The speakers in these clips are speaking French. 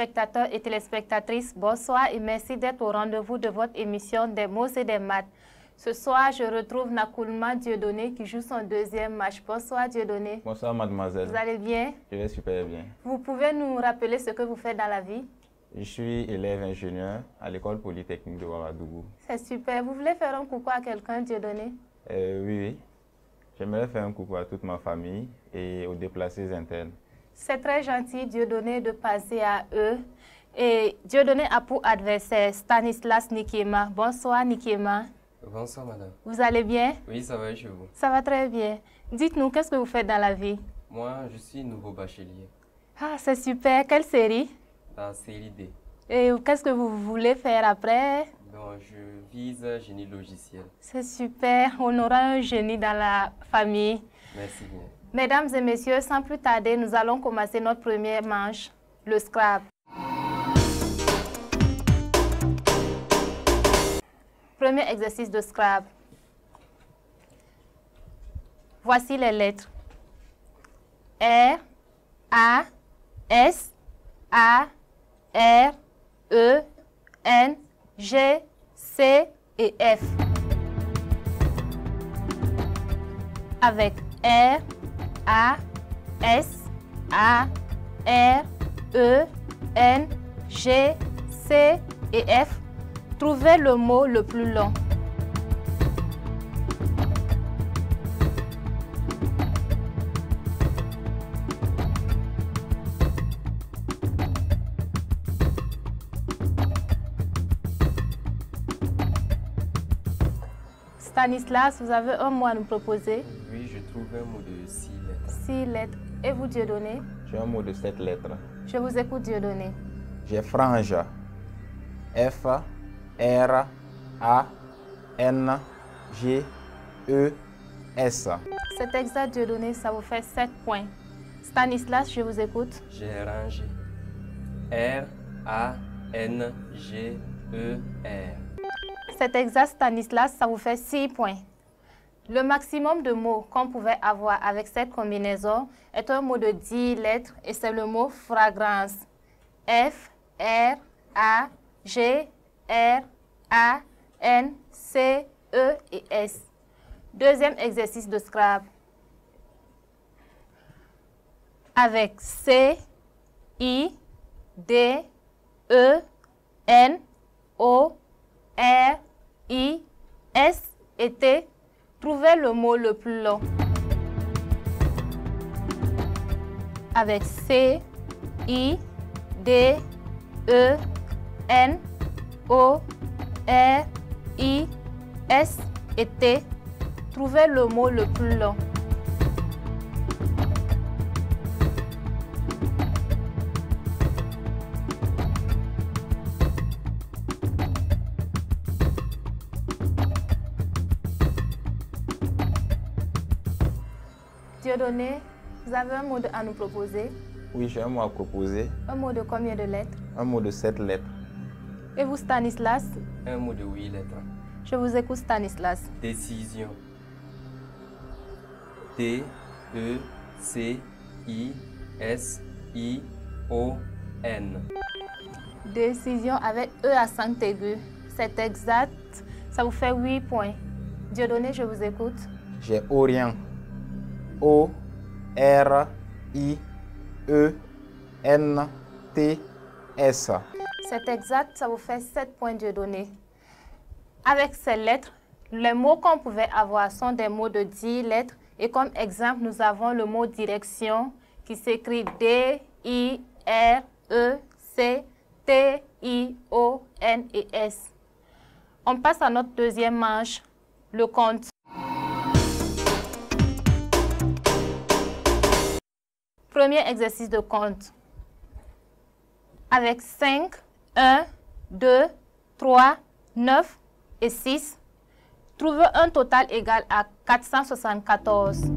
téléspectateurs et téléspectatrices, bonsoir et merci d'être au rendez-vous de votre émission des mots et des maths. Ce soir, je retrouve Nakoulma Dieudonné qui joue son deuxième match. Bonsoir Dieudonné. Bonsoir mademoiselle. Vous allez bien? Je vais super bien. Vous pouvez nous rappeler ce que vous faites dans la vie? Je suis élève ingénieur à l'école polytechnique de Ouagadougou. C'est super. Vous voulez faire un coucou à quelqu'un, Dieudonné? Oui. J'aimerais faire un coucou à toute ma famille et aux déplacés internes. C'est très gentil, Dieudonné, de passer à eux. Et Dieudonné a pour adversaire Stanislas Nikema. Bonsoir, Nikema. Bonsoir, madame. Vous allez bien? Oui, ça va chez vous? Ça va très bien. Dites-nous, qu'est-ce que vous faites dans la vie? Moi, je suis nouveau bachelier. Ah, c'est super. Quelle série? La série D. Et qu'est-ce que vous voulez faire après? Donc, je vise génie logiciel. C'est super. On aura un génie dans la famille. Merci bien. Mesdames et messieurs, sans plus tarder, nous allons commencer notre première manche, le Scrabble. Premier exercice de Scrabble. Voici les lettres. R, A, S, A, R, E, N, G, C et F. Avec R, A, S, A, R, E, N, G, C et F. Trouvez le mot le plus long. Stanislas, vous avez un mot à nous proposer? Oui, je trouve un mot de 6 lettres. 6 lettres. Et vous, Dieudonné? J'ai un mot de 7 lettres. Je vous écoute, Dieudonné. J'ai frange. F, R, A, N, G, E, S. C'est exact, Dieudonné, ça vous fait 7 points. Stanislas, je vous écoute. J'ai rangé. R, A, N, G, E, R. C'est exact, Stanislas, ça vous fait 6 points. Le maximum de mots qu'on pouvait avoir avec cette combinaison est un mot de 10 lettres et c'est le mot fragrance. F, R, A, G, R, A, N, C, E et S. Deuxième exercice de Scrabble. Avec C, I, D, E, N, O, R, I, S et T. Trouvez le mot le plus long. Avec C, I, D, E, N, O, R, I, S et T. Trouvez le mot le plus long. Dieudonné, vous avez un mot à nous proposer? Oui, j'ai un mot à proposer. Un mot de combien de lettres? Un mot de 7 lettres. Et vous, Stanislas? Un mot de 8 lettres. Je vous écoute, Stanislas. Décision. D, E, C, I, S, I, O, N. Décision avec E à 5 aigus. C'est exact. Ça vous fait 8 points. Dieudonné, je vous écoute. J'ai Orient. O, R, I, E, N, T, S. C'est exact, ça vous fait 7 points, Dieudonné. Avec ces lettres, les mots qu'on pouvait avoir sont des mots de 10 lettres. Et comme exemple, nous avons le mot direction qui s'écrit D, I, R, E, C, T, I, O, N et S. On passe à notre deuxième manche, le compte. Premier exercice de compte. Avec 5, 1, 2, 3, 9 et 6, trouvez un total égal à 474.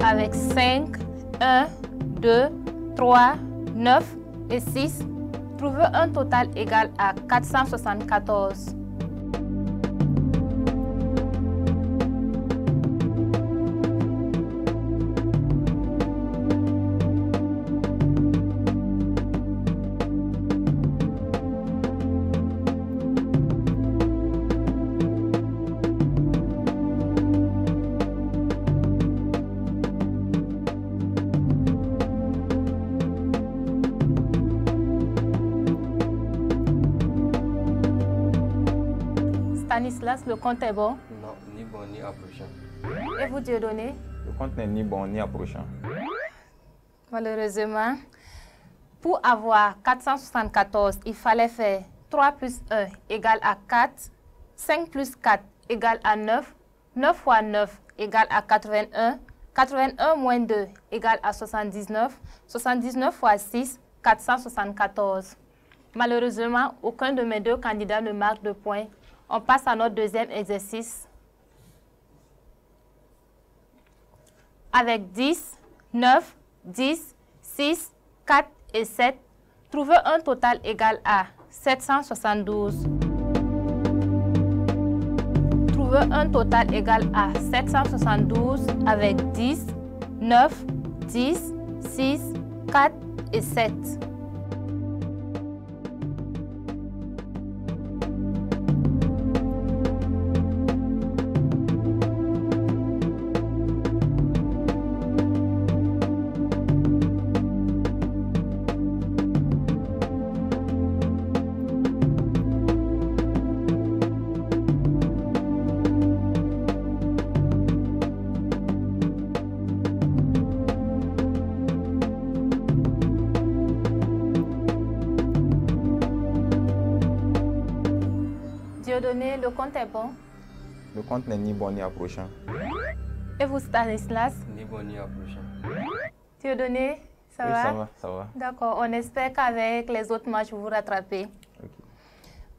Avec 5, 1, 2, 3, 9 et 6, trouvez un total égal à 474. Stanislas, le compte est bon? Non, ni bon ni approchant. Et vous, Dieudonné? Le compte n'est ni bon ni approchant. Malheureusement, pour avoir 474, il fallait faire 3 plus 1 égale à 4, 5 plus 4 égale à 9, 9 fois 9 égale à 81, 81 moins 2 égale à 79, 79 fois 6, 474. Malheureusement, aucun de mes deux candidats ne marque de points. On passe à notre deuxième exercice. Avec 10, 9, 10, 6, 4 et 7, trouvez un total égal à 772. Trouvez un total égal à 772 avec 10, 9, 10, 6, 4 et 7. Dieudonné, le compte est bon? Le compte n'est ni bon ni approchant. Et vous, Stanislas? Ni bon ni approchant. Dieudonné, ça Oui, va? ça va, ça va. D'accord, on espère qu'avec les autres matchs, vous vous rattrapez. Ok.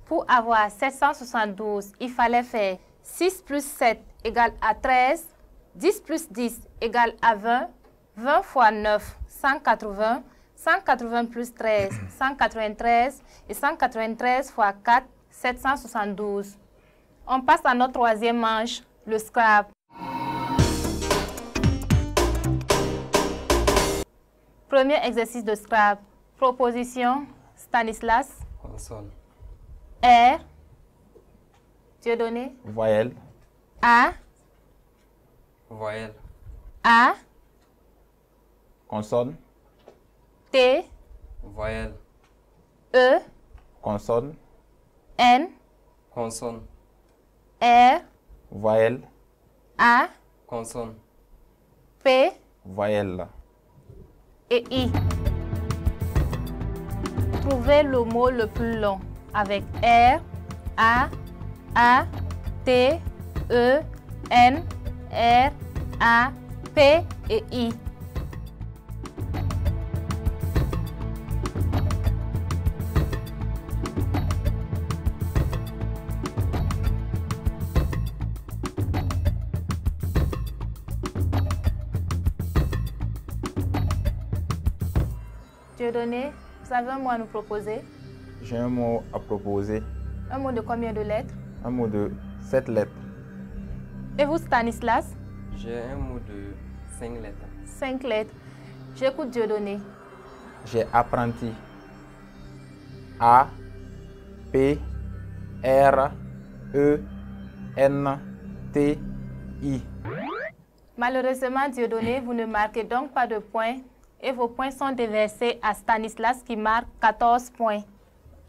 Pour avoir 772, il fallait faire 6 plus 7 égale à 13, 10 plus 10 égale à 20, 20 fois 9, 180, 180 plus 13, 193 et 193 fois 4, 772. On passe à notre troisième manche, le Scrabble. Premier exercice de Scrabble. Proposition, Stanislas. Consonne. R. Dieudonné. Voyelle. A. Voyelle. A. Consonne. T. Voyelle. E. Consonne. N. Consonne. R. Voyelle. A. Consonne. P. Voyelle. Et I. Trouvez le mot le plus long avec R, A, T, E, N, R, A, P et I. Dieudonné, vous avez un mot à nous proposer? J'ai un mot à proposer. Un mot de combien de lettres? Un mot de 7 lettres. Et vous, Stanislas? J'ai un mot de 5 lettres. 5 lettres. J'écoute Dieudonné. J'ai apprenti. A, P, R, E, N, T, I. Malheureusement, Dieudonné, vous ne marquez donc pas de points et vos points sont déversés à Stanislas qui marque 14 points.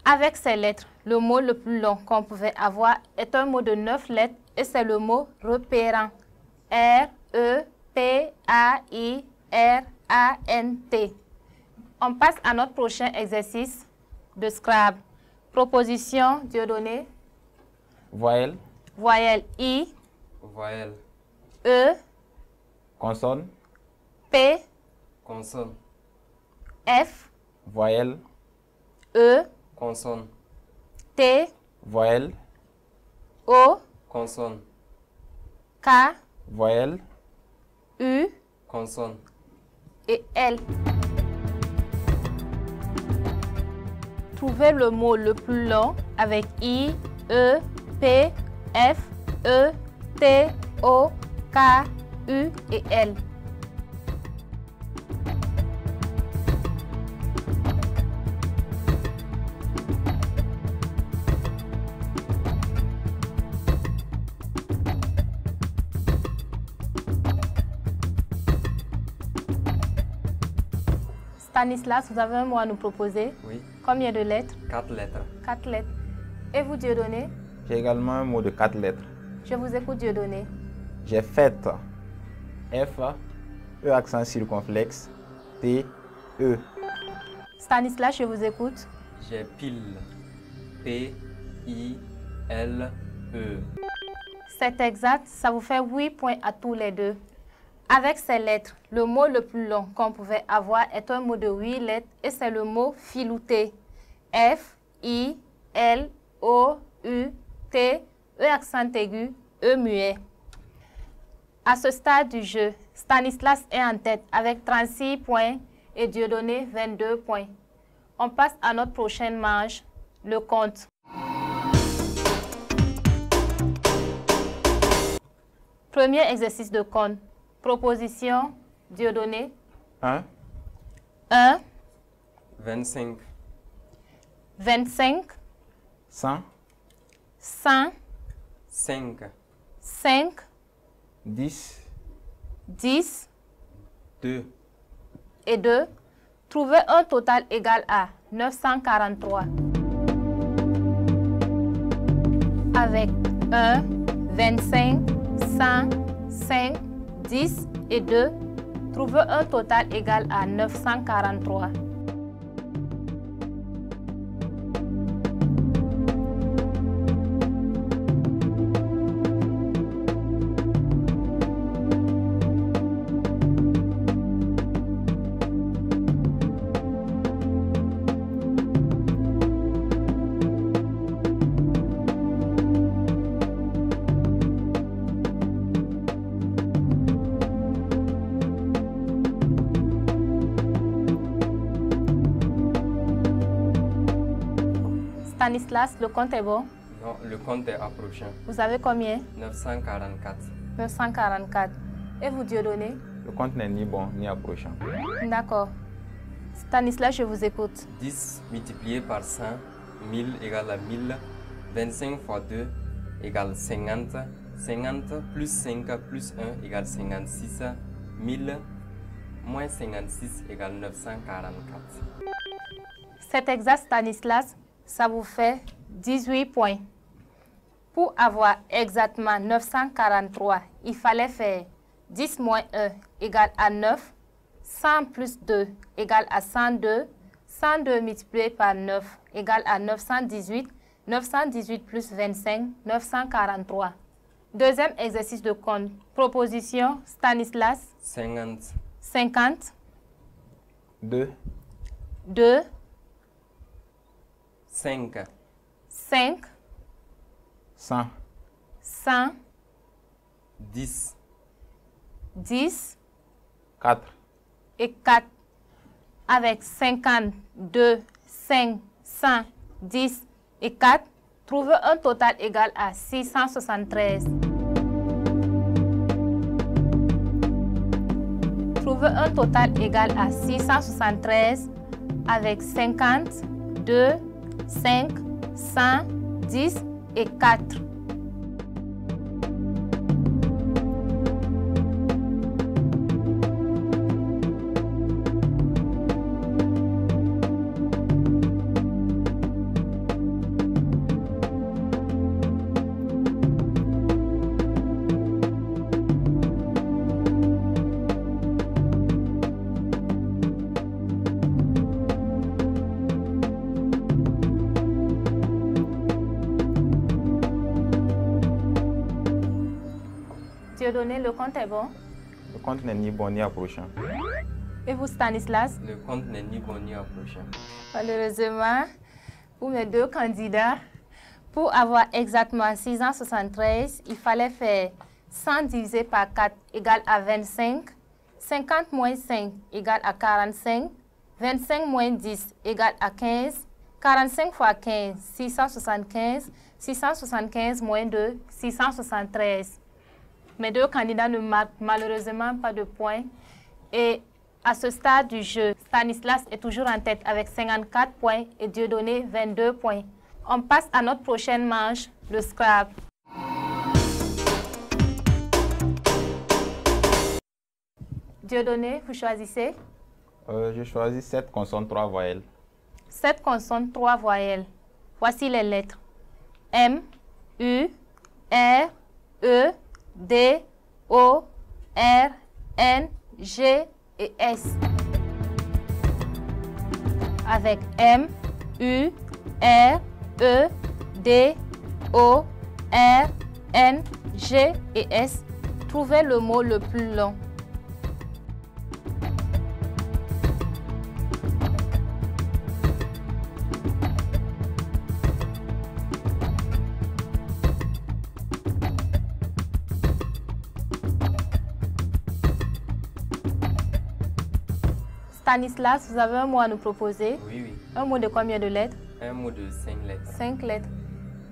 Avec ces lettres, le mot le plus long qu'on pouvait avoir est un mot de 9 lettres et c'est le mot repérant. R, E, P, A, I, R, A, N, T. On passe à notre prochain exercice de Scrabble. Proposition, Dieudonné. Voyelle. Voyelle I, Voyelle. E, Consonne. P, Consonne. F, Voyelle. E, Consonne. T, Voyelle. O, Consonne. K, Voyelle. U Consonne. et L. Trouvez le mot le plus long avec I, E, P, F, E, T, O, K, U et L. Stanislas, vous avez un mot à nous proposer? Oui. Combien de lettres? 4 lettres. 4 lettres. Et vous, Dieudonné? J'ai également un mot de 4 lettres. Je vous écoute, Dieudonné. J'ai fête. F, E accent circonflexe, T, E. Stanislas, je vous écoute. J'ai pile. P, I, L, E. C'est exact, ça vous fait 8 points à tous les deux. Avec ces lettres, le mot le plus long qu'on pouvait avoir est un mot de 8 lettres et c'est le mot filouté. F, I, L, O, U, T, E accent aigu, E muet. À ce stade du jeu, Stanislas est en tête avec 36 points et Dieudonné 22 points. On passe à notre prochaine manche, le compte. Premier exercice de compte. Proposition, Dieudonné. 1, 1, 25. 25, 100, 100, 5. 5, 10, 10 2. et 2. Trouvez un total égal à 943. Avec 1, 25, 100, 5, 10 et 2, trouvez un total égal à 943. Stanislas, le compte est bon. Non, le compte est approchant. Vous avez combien? 944. 944. Et vous, Dieudonné? le compte n'est ni bon ni approchant. D'accord. Stanislas, je vous écoute. 10 multiplié par 100, 1000 égale à 1000. 25 fois 2 égale 50. 50 plus 5 plus 1 égale 56. 1000 moins 56 égale 944. C'est exact, Stanislas. Ça vous fait 18 points. Pour avoir exactement 943, il fallait faire 10 moins 1 égale à 9. 100 plus 2 égale à 102. 102 multiplié par 9 égale à 918. 918 plus 25, 943. Deuxième exercice de compte. Proposition, Stanislas. 50. 50. 2, 2. 5. 5. 100, 100. 10. 10. 4, Et 4. Avec 50, 2, 5, 100, 10 et 4, trouvez un total égal à 673. Trouvez un total égal à 673 avec 50, 2, 5, 100, 10 et 4. Dieudonné, le compte est bon. le compte n'est ni bon ni approchant. Et vous, Stanislas? Le compte n'est ni bon ni approchant. Malheureusement, pour mes deux candidats, pour avoir exactement 673, il fallait faire 100 divisé par 4 égale à 25, 50 moins 5 égale à 45, 25 moins 10 égale à 15, 45 fois 15, 675, 675 moins 2, 673. Mes deux candidats ne marquent malheureusement pas de points. Et à ce stade du jeu, Stanislas est toujours en tête avec 54 points et Dieudonné 22 points. On passe à notre prochaine manche, le Scrabble. Dieudonné, vous choisissez? Je choisis 7 consonnes, 3 voyelles. 7 consonnes, 3 voyelles. Voici les lettres. M, U, R, E, D, O, R, N, G et S. Avec M, U, R, E, D, O, R, N, G et S. Trouvez le mot le plus long. Stanislas, vous avez un mot à nous proposer? Oui, oui. Un mot de combien de lettres? Un mot de 5 lettres. 5 lettres.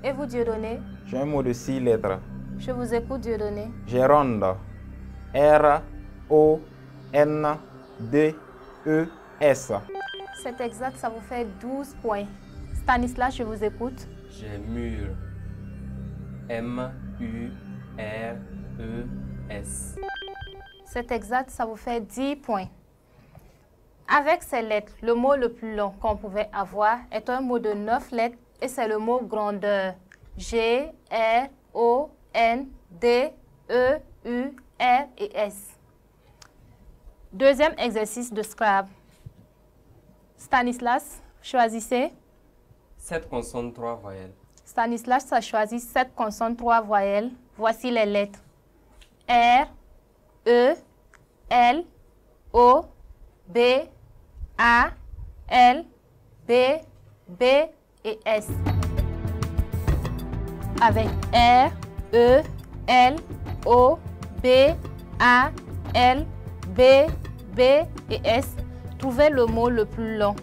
Et vous, Dieudonné? J'ai un mot de 6 lettres. Je vous écoute, Dieudonné. Géronde. R, O, N, D, E, S. C'est exact, ça vous fait 12 points. Stanislas, je vous écoute. J'ai mur. M, U, R, E, S. C'est exact, ça vous fait 10 points. Avec ces lettres, le mot le plus long qu'on pouvait avoir est un mot de 9 lettres et c'est le mot grandeur. G, R, O, N, D, E, U, R et S. Deuxième exercice de Scrabble. Stanislas, choisissez. 7 consonnes, 3 voyelles. Stanislas a choisi 7 consonnes, 3 voyelles. Voici les lettres. R, E, L, O, B, A, L, B, B et S. Avec R, E, L, O, B, A, L, B, B et S, trouvez le mot le plus long.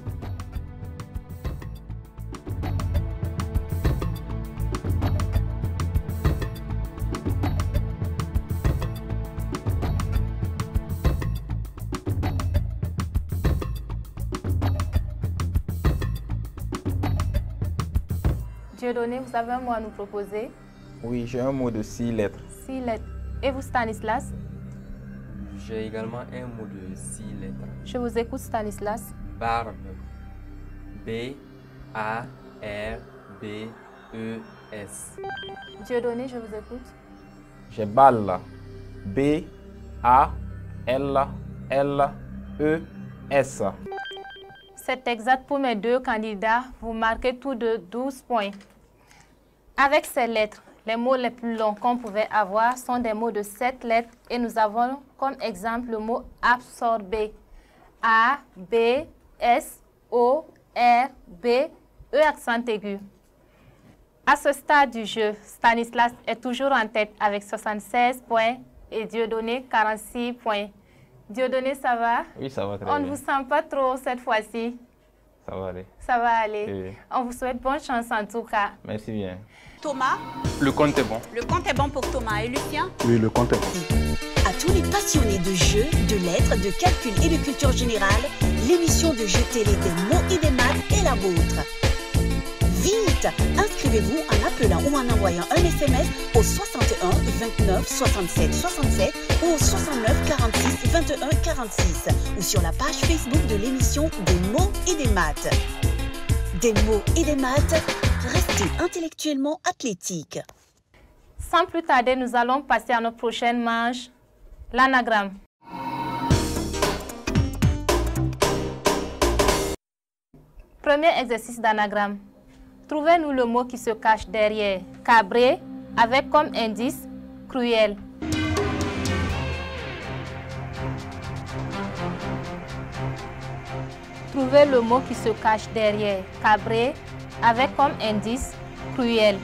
Dieudonné, vous avez un mot à nous proposer? Oui, j'ai un mot de 6 lettres. 6 lettres. Et vous, Stanislas? J'ai également un mot de 6 lettres. Je vous écoute, Stanislas. Barbe. B, A, R, B, E, S. Dieudonné, je vous écoute. J'ai balle. B, A, L, L, E, S. C'est exact pour mes deux candidats. Vous marquez tous de 12 points. Avec ces lettres, les mots les plus longs qu'on pouvait avoir sont des mots de 7 lettres et nous avons comme exemple le mot absorber. A, B, S, O, R, B, E accent aigu. À ce stade du jeu, Stanislas est toujours en tête avec 76 points et Dieudonné 46 points. Dieudonné, ça va? Oui, ça va très On ne bien. vous sent pas trop cette fois-ci. Ça va aller. Ça va aller. Oui. On vous souhaite bonne chance en tout cas. Merci bien. Thomas, Le compte est bon. le compte est bon pour Thomas et Lucien. Oui, le compte est bon. À tous les passionnés de jeux, de lettres, de calcul et de culture générale, l'émission de jeux télé des mots et des maths est la vôtre. Vite, inscrivez-vous en appelant ou en envoyant un SMS au 61 29 67 67 ou au 69 46 21 46 ou sur la page Facebook de l'émission des mots et des maths. Des mots et des maths, restez intellectuellement athlétique. Sans plus tarder, nous allons passer à notre prochaine manche, l'anagramme. Premier exercice d'anagramme. Trouvez-nous le mot qui se cache derrière cabré avec comme indice cruel. Trouvez le mot qui se cache derrière cabré avec comme indice cruel.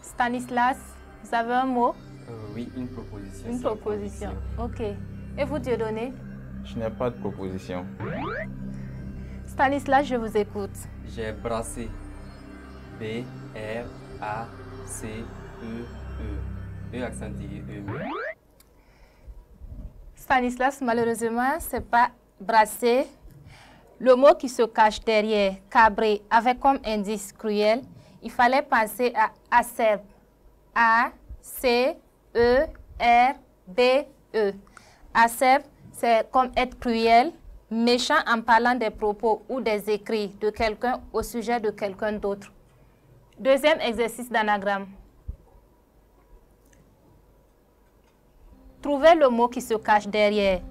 Stanislas, vous avez un mot? Oui, une proposition. Une sans proposition. condition. Ok. Et vous, Dieudonné? Je n'ai pas de proposition. Stanislas, je vous écoute. J'ai brassé. B, R, A, C, E, E. E accent aigu, E. Stanislas, malheureusement, c'est pas brassé. Le mot qui se cache derrière cabré avec comme indice cruel, il fallait penser à acerbe. A, C-E-R-B-E. Acerbe, c'est comme être cruel, méchant en parlant des propos ou des écrits de quelqu'un au sujet de quelqu'un d'autre. Deuxième exercice d'anagramme. Trouvez le mot qui se cache derrière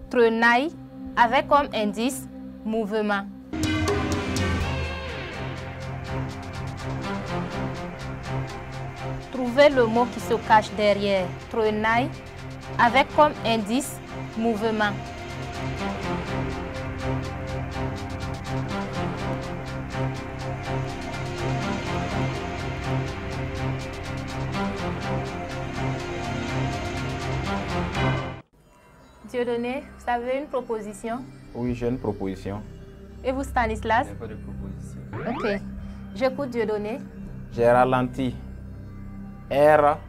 trenaille avec comme indice mouvement. Trouvez le mot qui se cache derrière trenaille avec comme indice mouvement. Dieudonné, vous avez une proposition? Oui, j'ai une proposition. Et vous, Stanislas? Il n'y a pas de proposition. Ok. J'écoute Dieudonné. J'ai ralenti. R-A-L-E-N-T-I.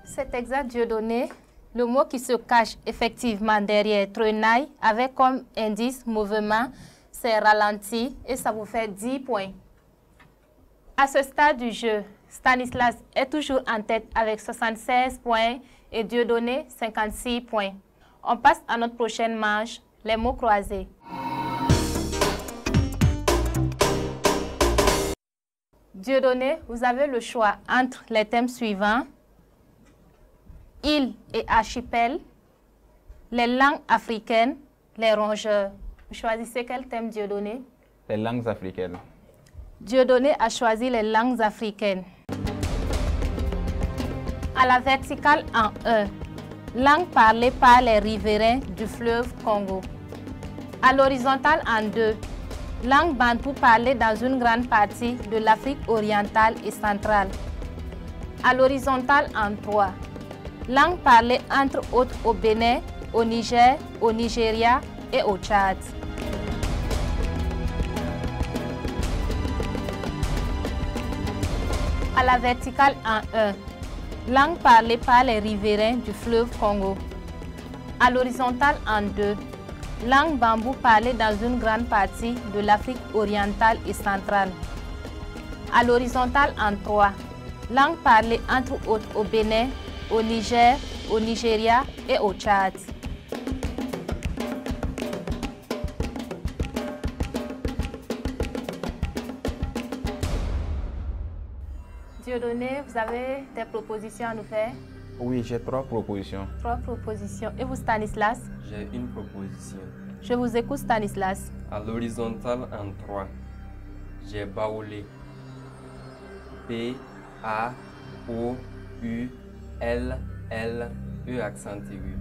C'est exact, Dieudonné. Le mot qui se cache effectivement derrière trenaille avec comme indice mouvement, c'est ralenti et ça vous fait 10 points. À ce stade du jeu, Stanislas est toujours en tête avec 76 points et Dieudonné 56 points. On passe à notre prochaine manche, les mots croisés. Dieudonné, vous avez le choix entre les thèmes suivants: île et archipel, les langues africaines, les rongeurs. Vous choisissez quel thème, Dieudonné? Les langues africaines. Dieudonné a choisi les langues africaines. À la verticale en 1, langue parlée par les riverains du fleuve Congo. À l'horizontale en 2, langue bantou parlée dans une grande partie de l'Afrique orientale et centrale. À l'horizontale en 3, langue parlée entre autres au Bénin, au Niger, au Nigeria et au Tchad. À la verticale en 1, langue parlée par les riverains du fleuve Congo. À l'horizontale en 2, langue bambou parlée dans une grande partie de l'Afrique orientale et centrale. À l'horizontale en 3, langue parlée entre autres au Bénin, au Niger, au Nigeria et au Tchad. Dieudonné, vous avez des propositions à nous faire? Oui, j'ai 3 propositions. 3 propositions. Et vous, Stanislas? J'ai une proposition. Je vous écoute, Stanislas. À l'horizontale en 3, j'ai baoulé. B-A-O-U-L-L-E accent aigu.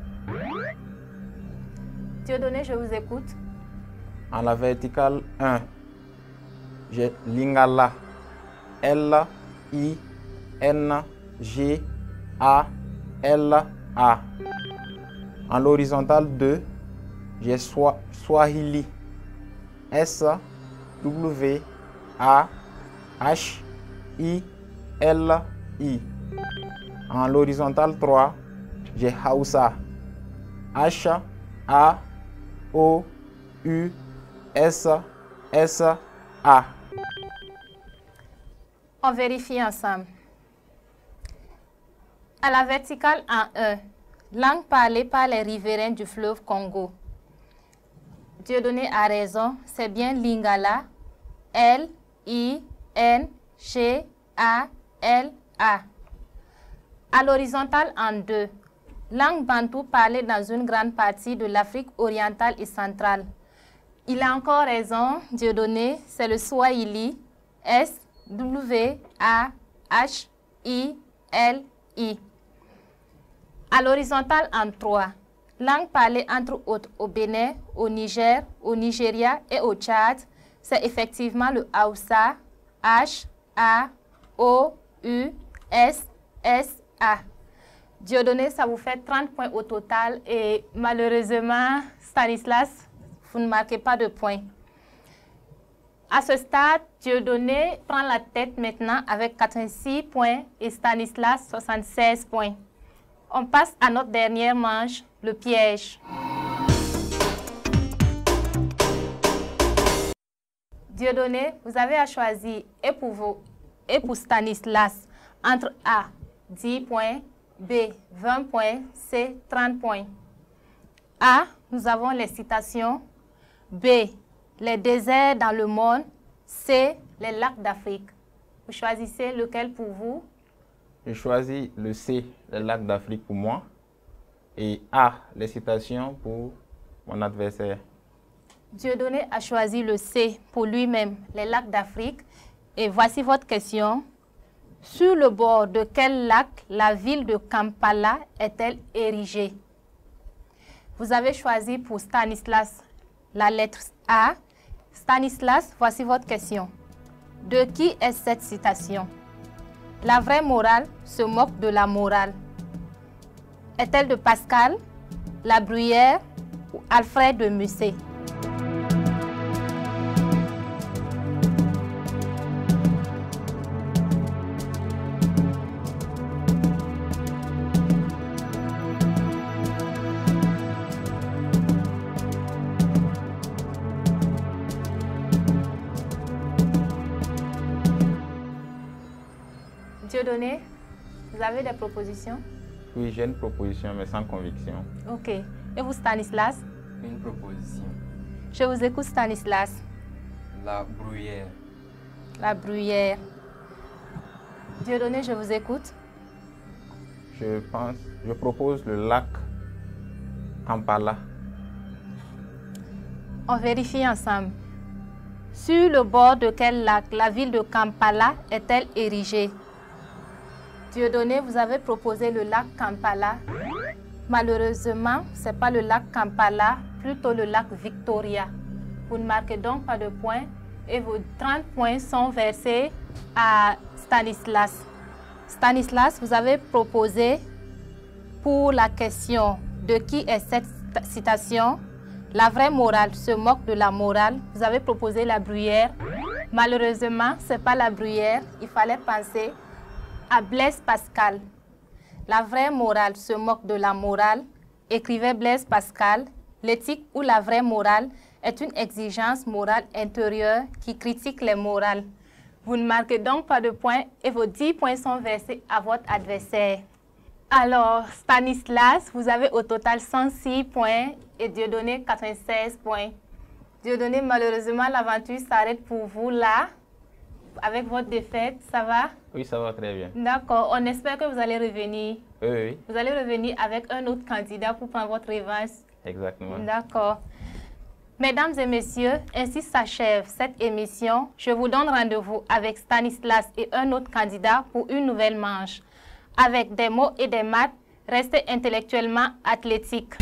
Dieudonné, je vous écoute. En la verticale 1, j'ai Lingala. L-I-N-G-A-L-A. En l'horizontale 2, j'ai Swahili. S-W-A-H-I-L-I. En l'horizontale 3, j'ai Hausa. H-A-O-U-S-S-A. On vérifie ensemble. À la verticale en 1, langue parlée par les riverains du fleuve Congo. Dieudonné a raison, c'est bien Lingala. L-I-N-G-A-L-A. À l'horizontale en 2, langue bantou parlée dans une grande partie de l'Afrique orientale et centrale. Il a encore raison, Dieudonné, c'est le Swahili. S-W-A-H-I-L-I. À l'horizontale en 3, langue parlée entre autres au Bénin, au Niger, au Nigeria et au Tchad, c'est effectivement le Hausa. H-A-O-U-S-S-A. Dieudonné, ça vous fait 30 points au total et malheureusement, Stanislas, vous ne marquez pas de points. À ce stade, Dieudonné prend la tête maintenant avec 86 points et Stanislas 76 points. On passe à notre dernière manche, le piège. Dieudonné, vous avez à choisir et pour Stanislas entre A, 10 points, B, 20 points, C, 30 points. A, nous avons les citations. B, les déserts dans le monde. C, les lacs d'Afrique. Vous choisissez lequel pour vous? Je choisis le C, les lacs d'Afrique pour moi. Et A, les citations pour mon adversaire. Dieudonné a choisi le C pour lui-même, les lacs d'Afrique. Et voici votre question. Sur le bord de quel lac la ville de Kampala est-elle érigée? Vous avez choisi pour Stanislas la lettre A. Stanislas, voici votre question. De qui est cette citation? La vraie morale se moque de la morale. Est-elle de Pascal, La Bruyère ou Alfred de Musset? Dieudonné, vous avez des propositions? Oui, j'ai une proposition, mais sans conviction. Ok. Et vous, Stanislas? Une proposition. Je vous écoute, Stanislas. La Bruyère. La Bruyère. Dieudonné, je vous écoute. Je propose le lac Kampala. On vérifie ensemble. Sur le bord de quel lac la ville de Kampala est-elle érigée? Dieudonné, vous avez proposé le lac Kampala. Malheureusement, ce n'est pas le lac Kampala, plutôt le lac Victoria. Vous ne marquez donc pas de points et vos 30 points sont versés à Stanislas. Stanislas, vous avez proposé pour la question de qui est cette citation? La vraie morale se moque de la morale. Vous avez proposé La Bruyère. Malheureusement, ce n'est pas La Bruyère. Il fallait penser à Blaise Pascal. La vraie morale se moque de la morale, écrivait Blaise Pascal. L'éthique ou la vraie morale est une exigence morale intérieure qui critique les morales. Vous ne marquez donc pas de points et vos 10 points sont versés à votre adversaire. Alors, Stanislas, vous avez au total 106 points et Dieudonné 96 points. Dieudonné, malheureusement, l'aventure s'arrête pour vous là. Avec votre défaite, ça va? Oui, ça va très bien. D'accord. On espère que vous allez revenir. Oui. Vous allez revenir avec un autre candidat pour prendre votre revanche. Exactement. D'accord. Mesdames et messieurs, ainsi s'achève cette émission. Je vous donne rendez-vous avec Stanislas et un autre candidat pour une nouvelle manche. Avec des mots et des maths, restez intellectuellement athlétiques.